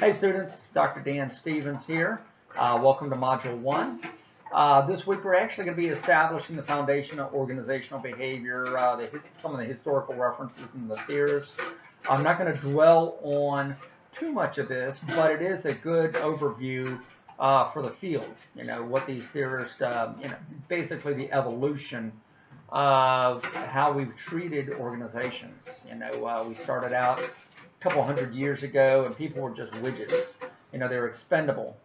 Hey students, Dr. Dan Stevens here. Welcome to Module 1. This week we're actually going to be establishing the foundation of organizational behavior, some of the historical references and the theorists. I'm not going to dwell on too much of this, but it is a good overview for the field. You know, what these theorists, basically the evolution of how we've treated organizations. You know, we started out couple hundred years ago and people were just widgets. You know, they were expendable.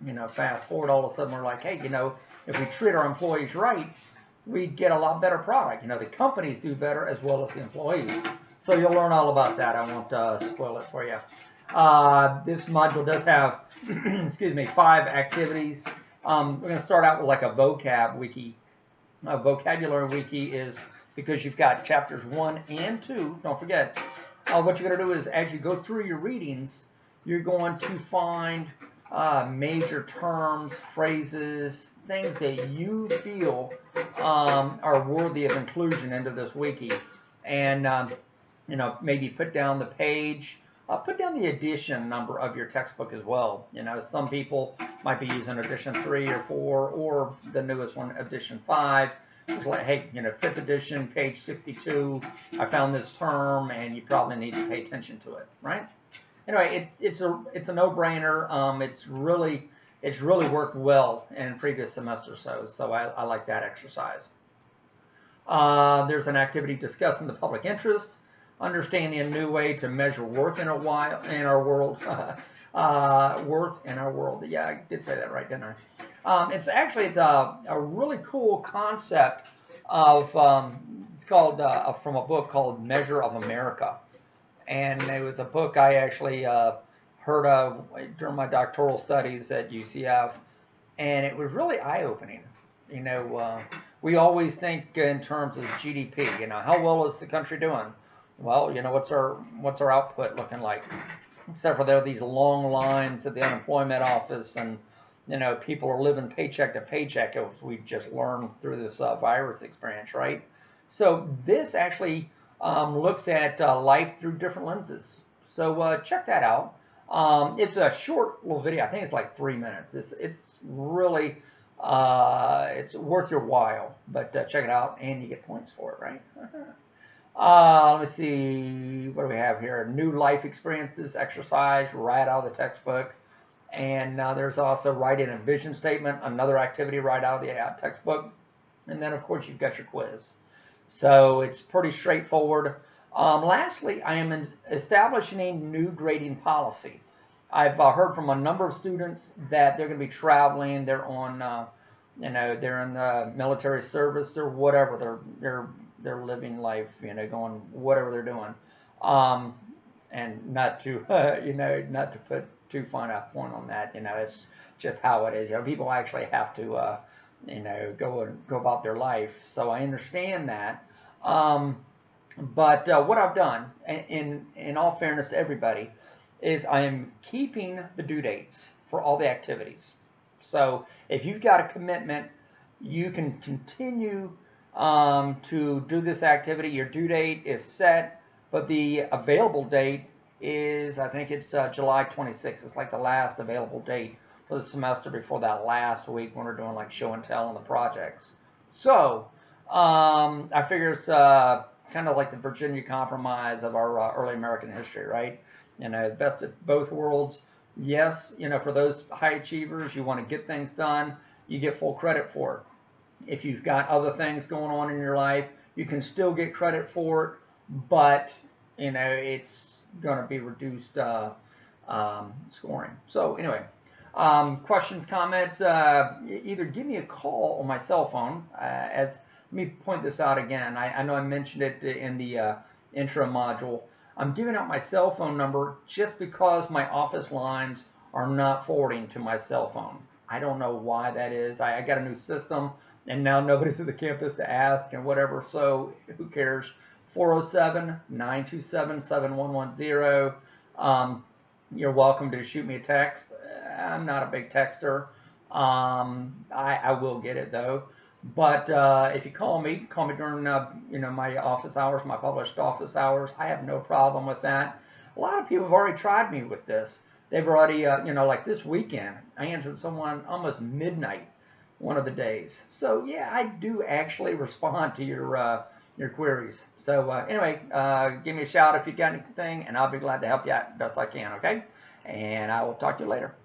You know, fast forward, all of a sudden we're like, hey, you know, if we treat our employees right, we get a lot better product. You know, the companies do better as well as the employees. So you'll learn all about that. I won't spoil it for you. This module does have, excuse me, 5 activities. We're going to start out with like a vocab wiki. A vocabulary wiki is because you've got chapters 1 and 2. Don't forget. What you're going to do is, as you go through your readings, you're going to find major terms, phrases, things that you feel are worthy of inclusion into this wiki. And, you know, maybe put down the page, put down the edition number of your textbook as well. You know, some people might be using edition 3 or 4 or the newest one, edition 5. It's like, hey, you know, 5th edition, page 62, I found this term, and you probably need to pay attention to it, right? Anyway, it's a no-brainer. It's really worked well in previous semesters, so I like that exercise. There's an activity discussing the public interest, understanding a new way to measure worth in our world. Worth in our world. Yeah, I did say that right, didn't I? It's a really cool concept of, it's called, from a book called Measure of America. And it was a book I actually heard of during my doctoral studies at UCF. And it was really eye-opening. You know, we always think in terms of GDP. You know, how well is the country doing? Well, you know, what's our output looking like? Except for there are these long lines at the unemployment office, and you know, people are living paycheck to paycheck, as we just learned through this virus experience, right? So this actually looks at life through different lenses. So check that out. It's a short little video. I think it's like 3 minutes. It's really it's worth your while. But check it out, and you get points for it, right? Let me see. What do we have here? New life experiences exercise right out of the textbook. And there's also writing a vision statement, another activity right out of the textbook. And then, of course, you've got your quiz. So it's pretty straightforward. Lastly, I am establishing a new grading policy. I've heard from a number of students that they're going to be traveling. They're on, you know, they're in the military service or whatever. They're living life, you know, going whatever they're doing. And not to, you know, not to put too fine a point on that, you know, it's just how it is. You know, people actually have to, you know, go about their life. So I understand that. But what I've done, in all fairness to everybody, is I am keeping the due dates for all the activities. So if you've got a commitment, you can continue to do this activity. Your due date is set, but the available date is, I think it's July 26th. It's like the last available date for the semester before that last week when we're doing like show and tell on the projects. So I figure it's kind of like the Virginia Compromise of our early American history, right? You know, best of both worlds. Yes, you know, for those high achievers, you want to get things done, you get full credit for it. If you've got other things going on in your life, you can still get credit for it, but you know, it's going to be reduced scoring. So anyway, questions, comments, either give me a call on my cell phone. Let me point this out again. I know I mentioned it in the intro module. I'm giving out my cell phone number just because my office lines are not forwarding to my cell phone. I don't know why that is. I got a new system, and now nobody's at the campus to ask and whatever, so who cares? 407-927-7110. You're welcome to shoot me a text. I'm not a big texter. I will get it though. But if you call me during you know, my office hours, my published office hours. I have no problem with that. A lot of people have already tried me with this. they've already, you know, like this weekend, I answered someone almost midnight one of the days. So yeah, I do actually respond to your queries. So anyway, give me a shout if you got anything, and I'll be glad to help you out best I can. Okay, and I will talk to you later.